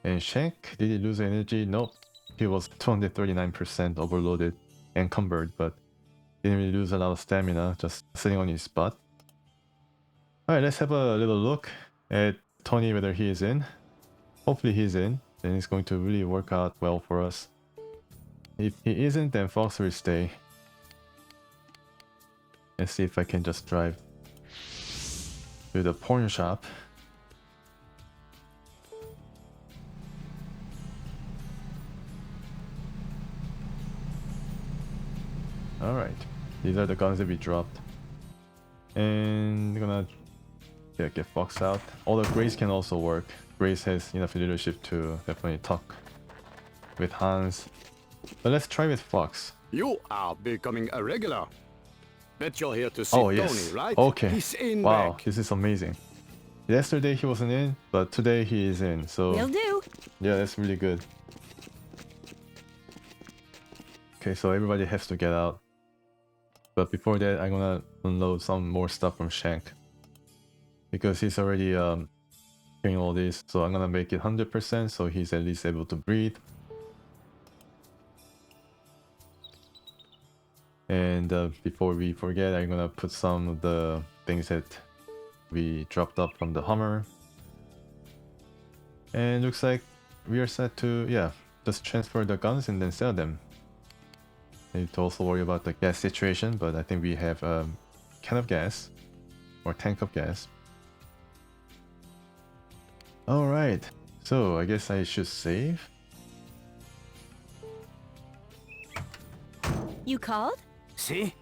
And Shank, did he lose energy? Nope. He was 239% overloaded, encumbered, but didn't really lose a lot of stamina, just sitting on his butt. Alright, let's have a little look at Tony, whether he is in. Hopefully he's in, then it's going to really work out well for us. If he isn't, then Fox will stay. Let's see if I can just drive to the porn shop. Alright, these are the guns that we dropped. And I'm gonna get Fox out. Although Grace can also work. Grace has enough leadership to definitely talk with Hans. But let's try with Fox. You are becoming a regular. Bet you're here to see Oh yes, Tony, right? okay. He's in Wow, back. this is amazing. Yesterday he wasn't in, but today he is in, so... Will do. Yeah, that's really good. Okay, so everybody has to get out. But before that, I'm gonna unload some more stuff from Shank. Because he's already doing all this, so I'm gonna make it 100% so he's at least able to breathe. And before we forget, I'm gonna put some of the things that we dropped up from the Hummer. And looks like we are set to, yeah, just transfer the guns and then sell them. Need to also worry about the gas situation, but I think we have a can of gas, or tank of gas. Alright, so I guess I should save. You called? See?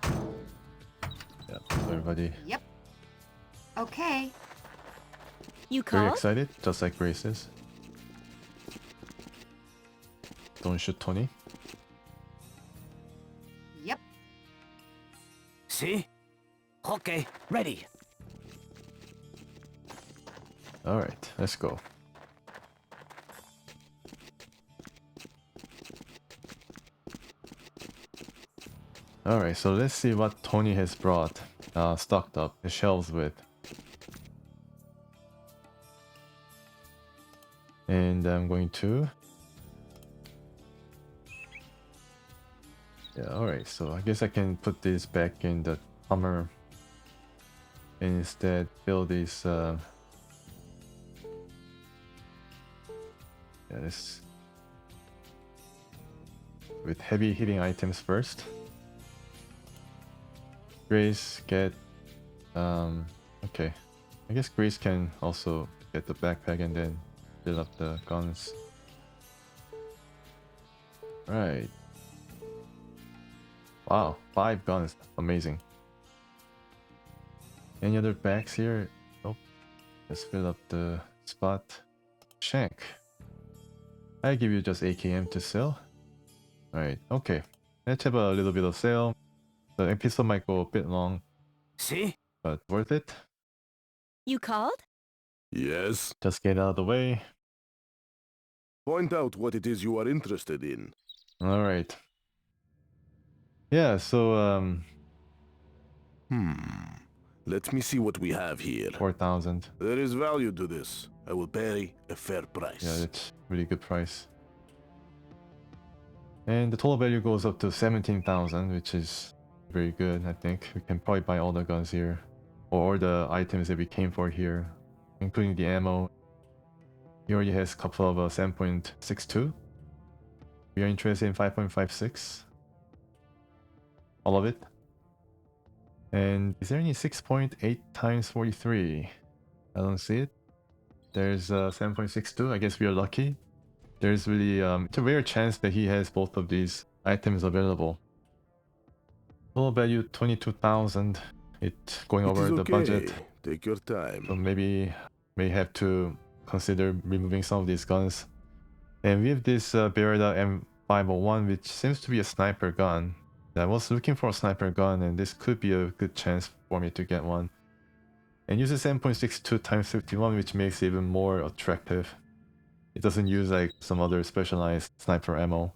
Yeah, so everybody Yep. Okay. You very called? excited, just like Grace is. Don't shoot Tony. Yep. See? Okay, ready. Alright, let's go. Alright, so let's see what Tony has brought, stocked up the shelves with. And I'm going to... Yeah, alright, so I guess I can put this back in the Hummer and instead fill these... Yeah, this... with heavy hitting items first. Grace get... okay. I guess Grace can also get the backpack and then fill up the guns. Right. Wow, 5 guns. Amazing. Any other bags here? Nope. Let's fill up the spot. Shank. I give you just AKM to sell. Alright, okay. Let's have a little bit of sale. The episode might go a bit long, See? but worth it. You called? Yes. Just get out of the way. Point out what it is you are interested in. Alright. Yeah, so Let me see what we have here. 4,000. There is value to this. I will pay a fair price. Yeah, it's really good price. And the total value goes up to 17,000, which is very good, I think. We can probably buy all the guns here. Or all the items that we came for here, including the ammo. He already has a couple of 7.62. We are interested in 5.56. All of it. And is there any 6.8 times 43? I don't see it. There's 7.62. I guess we are lucky. There's really it's a rare chance that he has both of these items available. Total value 22,000. It's going It over is the okay. budget. Take your time. So maybe may have to consider removing some of these guns. And we have this Beretta M501, which seems to be a sniper gun. I was looking for a sniper gun, and this could be a good chance for me to get one. And uses 7.62 times 51, which makes it even more attractive. It doesn't use like some other specialized sniper ammo.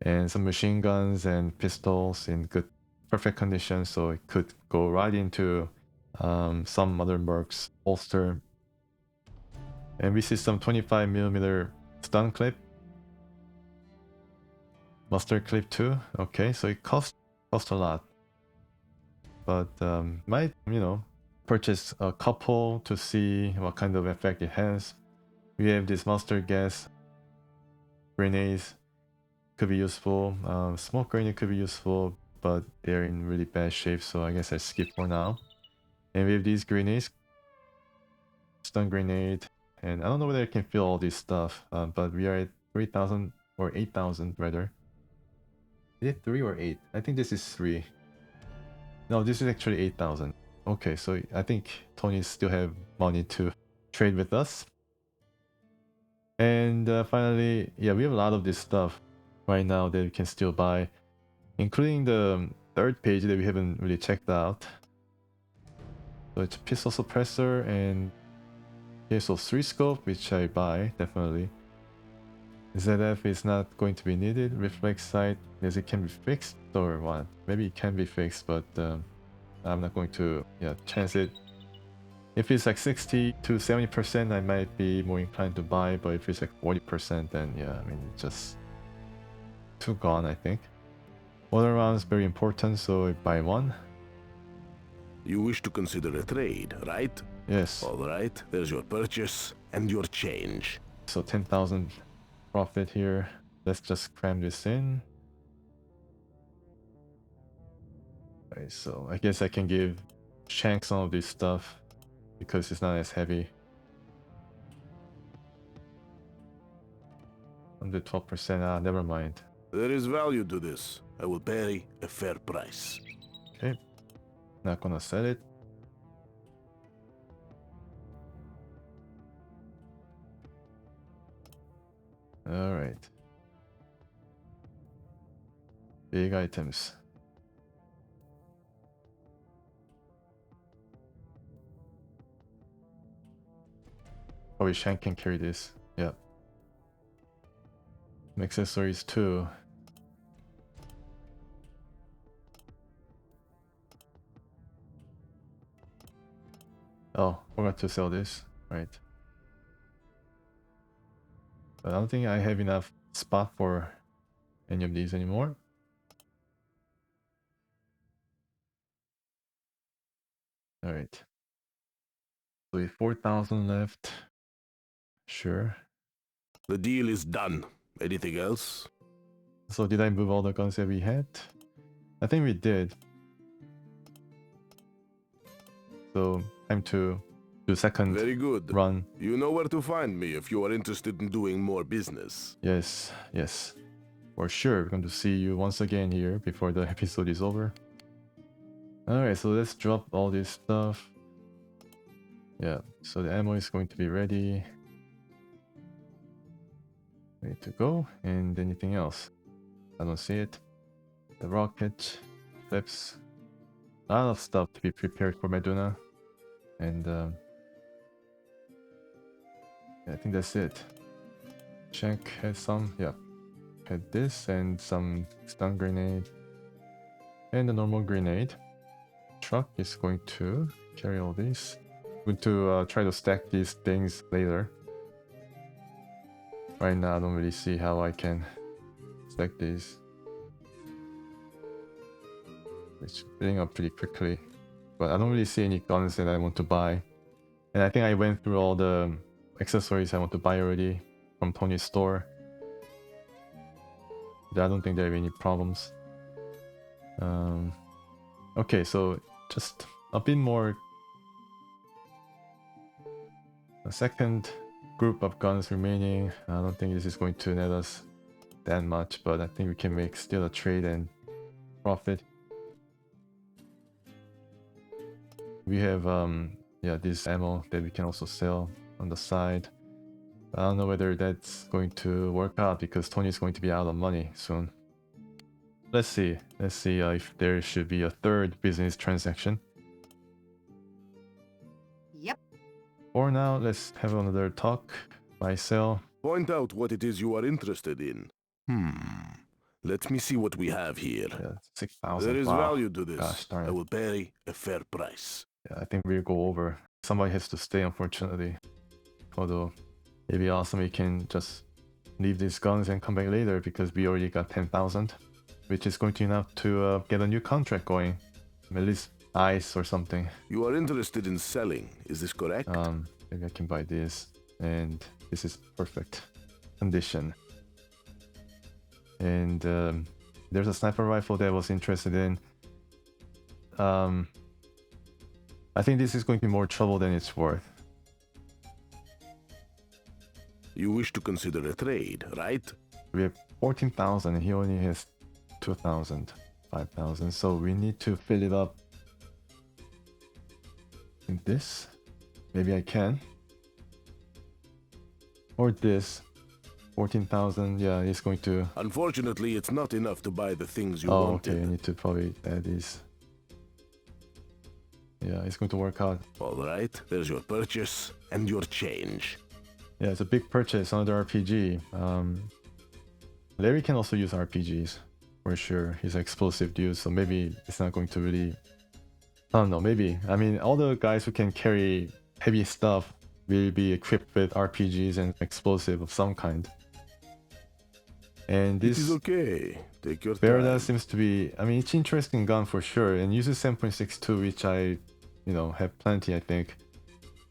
And some machine guns and pistols in good, perfect condition, so it could go right into some other Mercs holster. And we see some 25mm stun clip. Mustard clip too. Okay, so it cost a lot. But might, purchase a couple to see what kind of effect it has. We have this mustard gas. Grenades could be useful. Smoke grenade could be useful, but they're in really bad shape, so I guess I skip for now. And we have these grenades. Stun grenade. And I don't know whether I can fill all this stuff, but we are at 3,000 or 8,000 rather. Is it 3 or 8? I think this is 3. No, this is actually 8,000. Okay, so I think Tony still have money to trade with us. And finally, yeah, we have a lot of this stuff right now that we can still buy, including the third page that we haven't really checked out. So it's pistol suppressor and so 3 scope, which I buy definitely. ZF is not going to be needed. Reflex sight, yes, it can be fixed or what? Maybe it can be fixed, but I'm not going to chance it. If it's like 60 to 70%, I might be more inclined to buy, but if it's like 40%, then yeah, I mean, it's just too gone, I think. Water rounds very important, so I buy 1. You wish to consider a trade, right? Yes. All right, there's your purchase and your change. So 10,000 profit here. Let's just cram this in. Okay, so I guess I can give Shank some of this stuff because it's not as heavy. Under 12%, never mind. There is value to this. I will pay a fair price. Okay, not gonna sell it. Alright. Big items. Probably Shank can carry this. Yeah. Some accessories too. Oh, forgot to sell this. Right. But I don't think I have enough spot for any of these anymore. Alright. So we have 4,000 left. Sure. The deal is done. Anything else? So did I move all the guns that we had? I think we did. So time to do second Very good. run. You know where to find me if you are interested in doing more business. Yes, yes. for sure. We're going to see you once again here before the episode is over. Alright, so let's drop all this stuff. Yeah, so the ammo is going to be ready. Ready to go. And anything else? I don't see it. The rocket, clips. A lot of stuff to be prepared for Meduna. And yeah, I think that's it. Shank had some, yeah. Had this and some stun grenade. And a normal grenade. Truck is going to carry all these. I'm going to try to stack these things later. Right now I don't really see how I can stack these. It's filling up pretty quickly. But I don't really see any guns that I want to buy. And I think I went through all the accessories I want to buy already from Tony's store. I don't think there are any problems. Okay, so just a bit more. A second group of guns remaining. I don't think this is going to net us that much, but I think we can make still a trade and profit. We have yeah, this ammo that we can also sell on the side. I don't know whether that's going to work out because Tony is going to be out of money soon. Let's see if there should be a third business transaction. Yep. For now, let's have another talk. Buy, sell. Point out what it is you are interested in. Let me see what we have here. Yeah, 6,000. There is Wow. value to this. Gosh darn I it. will pay a fair price. Yeah, I think we'll go over. Somebody has to stay, unfortunately. Although, it'd be awesome if we can just leave these guns and come back later because we already got 10,000, which is going to be enough to get a new contract going. At least ice or something. You are interested in selling, is this correct? Maybe I can buy this, and this is perfect condition. And there's a sniper rifle that I was interested in. I think this is going to be more trouble than it's worth. You wish to consider a trade, right? We have 14,000 and he only has 2,000, 5,000. So we need to fill it up. In this, maybe I can. Or this, 14,000. Yeah, it's going to. Unfortunately, it's not enough to buy the things you Oh, wanted. okay. I need to probably add these. Yeah, it's going to work out. All right, there's your purchase and your change. Yeah, it's a big purchase, another RPG. Larry can also use RPGs, for sure. He's an explosive dude, so maybe it's not going to really... I don't know, maybe. I mean, all the guys who can carry heavy stuff will be equipped with RPGs and explosive of some kind. And It this is okay. Take your Berda time. seems to be... I mean, it's an interesting gun for sure, and uses 7.62, which I, have plenty, I think.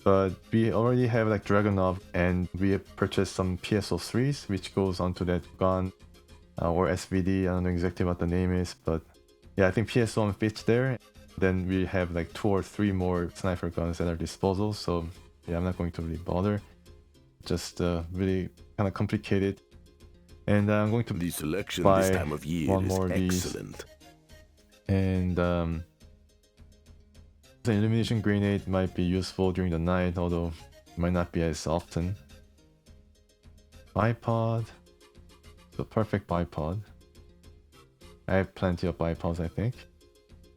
But we already have like Dragunov, and we have purchased some PSO3s, which goes onto that gun, or SVD, I don't know exactly what the name is, but yeah, I think PSO1 fits there. Then we have like 2 or 3 more sniper guns at our disposal, so yeah, I'm not going to really bother. Just really kind of complicated. And I'm going to The selection buy this time of year one is more of these. excellent. And the illumination grenade might be useful during the night, although it might not be as often. Bipod. The perfect bipod. I have plenty of bipods, I think.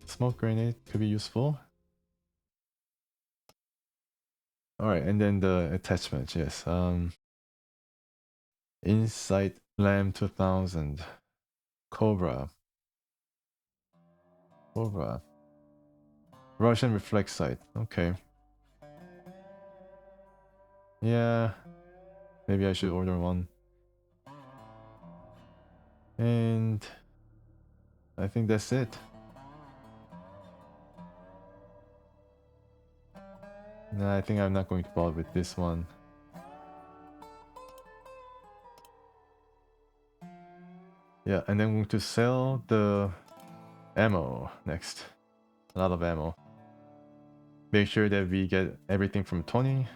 Smoke grenade could be useful. Alright, and then the attachments, yes. Insight Lamb 2000. Cobra. Russian reflex sight. Okay. Yeah. Maybe I should order one. And I think that's it. Nah, I think I'm not going to bother with this one. Yeah, and then I'm going to sell the ammo next. A lot of ammo. Make sure that we get everything from Tony.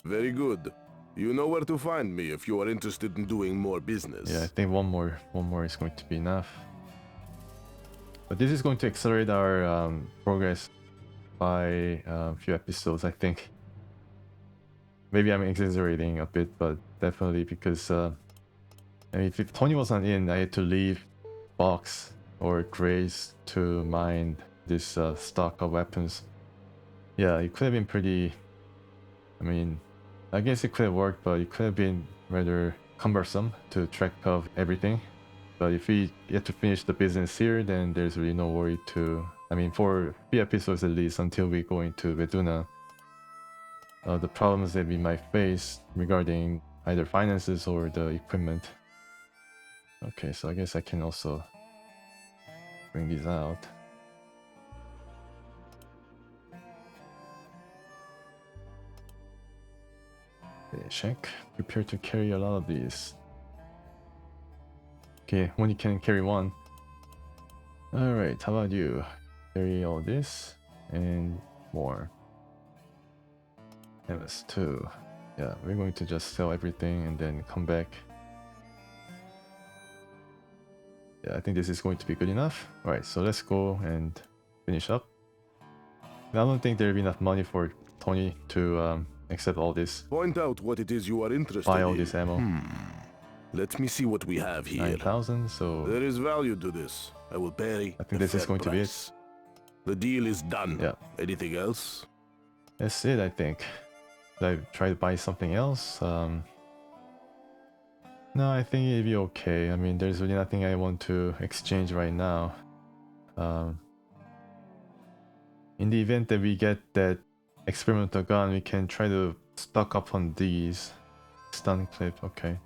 Very good. You know where to find me if you are interested in doing more business. Yeah, I think one more is going to be enough. But this is going to accelerate our progress by a few episodes, I think. Maybe I'm exaggerating a bit, but definitely because I mean, if Tony wasn't in, I had to leave Box or Grace to mine this stock of weapons. Yeah, it could have been pretty. I mean, I guess it could have worked, but it could have been rather cumbersome to track of everything. But if we get to finish the business here, then there's really no worry to. I mean, for 3 episodes at least until we go into Meduna, the problems that we might face regarding either finances or the equipment. Okay, so I guess I can also bring these out. Okay, Shank, prepare to carry a lot of these. Okay, only can carry one. Alright, how about you? Carry all this and more. MS2. Yeah, we're going to just sell everything and then come back. Yeah, I think this is going to be good enough. Alright, so let's go and finish up. I don't think there'll be enough money for Tony to accept all this. Point out what it is you are interested Buy all in. this ammo. Let me see what we have here. 9,000, so There is value to this. I will pay. I think this is going to be it. The deal is done. Yeah. Anything else? That's it, I think. Should I try to buy something else? No, I think it'd be okay. I mean, there's really nothing I want to exchange right now. In the event that we get that experimental gun, we can try to stock up on these. Stun clip, okay.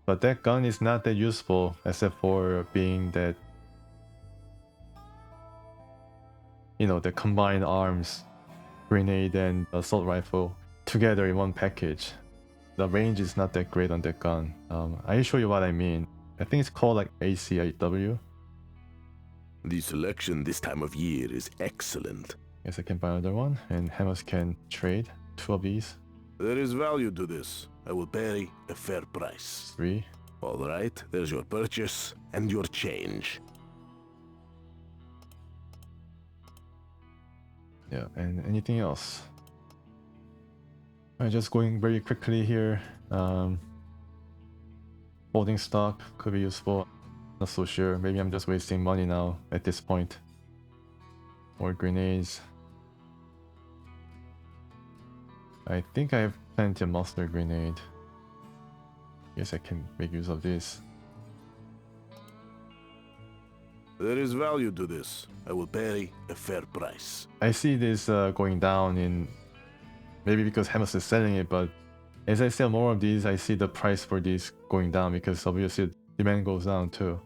But that gun is not that useful except for being that, you know, the combined arms, grenade and assault rifle together in one package. The range is not that great on that gun. I'll show you what I mean. I think it's called like ACIW. The selection this time of year is excellent. Guess I can buy another one, and Hammers can trade 2 of these. There is value to this. I will pay a fair price. 3. All right, there's your purchase and your change. Yeah, and anything else? Alright, just going very quickly here. Holding stock could be useful. Not so sure. Maybe I'm just wasting money now at this point. More grenades. I think I have plenty of monster grenade. Guess I can make use of this. There is value to this. I will pay a fair price. I see this going down in... Maybe because Hammers is selling it, but as I sell more of these, I see the price for these going down because obviously demand goes down too.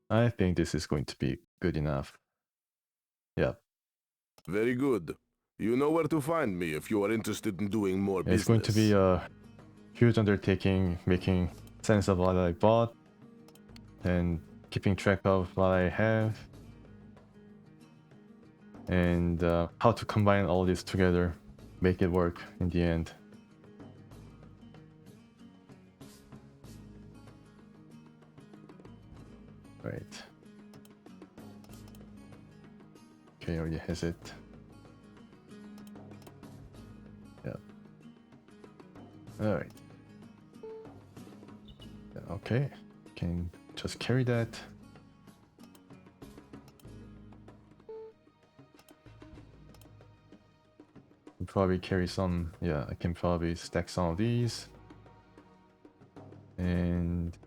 I think this is going to be good enough. Yeah. Very good. You know where to find me if you are interested in doing more business. It's going to be a huge undertaking, making sense of what I bought and keeping track of what I have and how to combine all this together, make it work in the end. Right. Okay, already has it. Yeah. Alright. Yeah, okay. Can just carry that. Can probably carry some. Yeah, I can probably stack some of these. And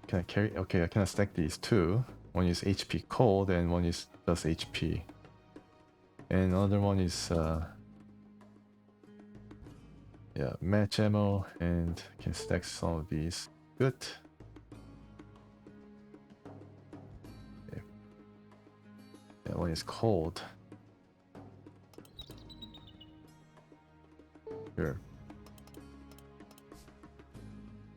can I carry? Okay, I can stack these too. One is HP cold and one is just HP. And another one is yeah, match ammo, and can stack some of these. Good. Okay. Yeah, one is cold. Sure.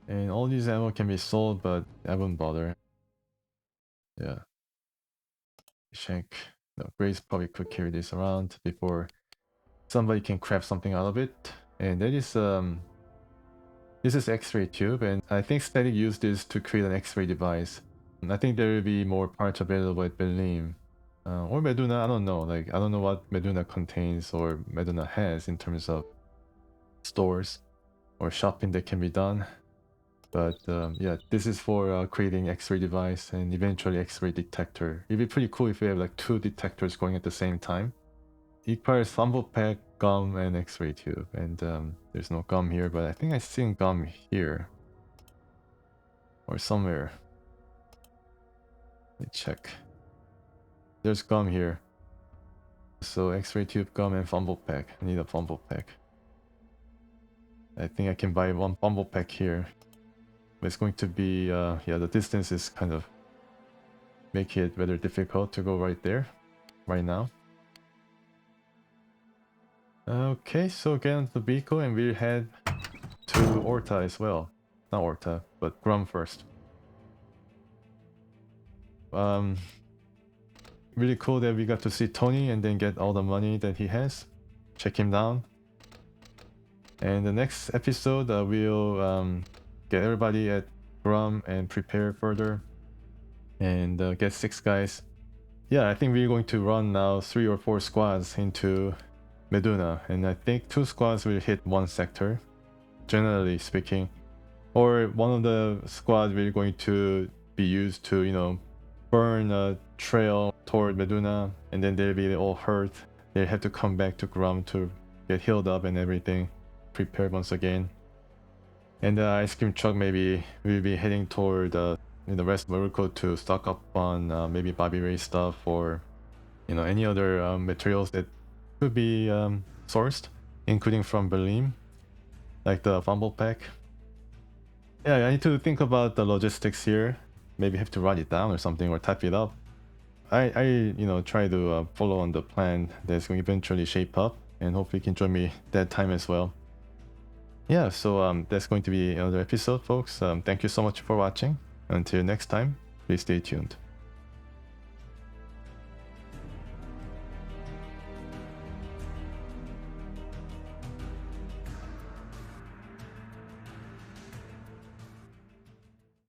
And all these ammo can be sold, but I wouldn't bother. Yeah. Shank. No, Grace probably could carry this around before somebody can craft something out of it. And that is this is X-ray tube, and I think Static used this to create an X-ray device. And I think there will be more parts available at Berlin. Or Meduna, I don't know. Like, I don't know what Meduna contains or Meduna has in terms of stores or shopping that can be done. But yeah, this is for creating X-ray device and eventually X-ray detector. It'd be pretty cool if we have like 2 detectors going at the same time. It requires fumble pack, gum, and X-ray tube. And there's no gum here, but I think I've seen gum here. Or somewhere. Let me check. There's gum here. So X-ray tube, gum, and fumble pack. I need a fumble pack. I think I can buy 1 fumble pack here. But it's going to be, yeah, the distance is kind of make it rather difficult to go right there, right now. Okay, so get on the vehicle and we'll head to Orta as well. Not Orta, but Grumm first. Really cool that we got to see Tony and then get all the money that he has. Check him down. And the next episode, we'll get everybody at Grumm and prepare further. And get 6 guys. Yeah, I think we're going to run now 3 or 4 squads into Meduna. And I think 2 squads will hit 1 sector, generally speaking. Or one of the squads we're going to be used to, you know, burn a trail toward Meduna, and then they'll be all hurt. They have to come back to Grumm to get healed up and everything, prepared once again. And the ice cream truck maybe will be heading toward in the rest of Morocco to stock up on maybe Bobby Ray stuff or, you know, any other materials that could be sourced, including from Berlin, like the fumble pack. Yeah, I need to think about the logistics here. Maybe have to write it down or something, or type it up. I you know, try to follow on the plan that's going to eventually shape up, and hopefully you can join me that time as well. Yeah, so that's going to be another episode, folks. Thank you so much for watching. Until next time, please stay tuned.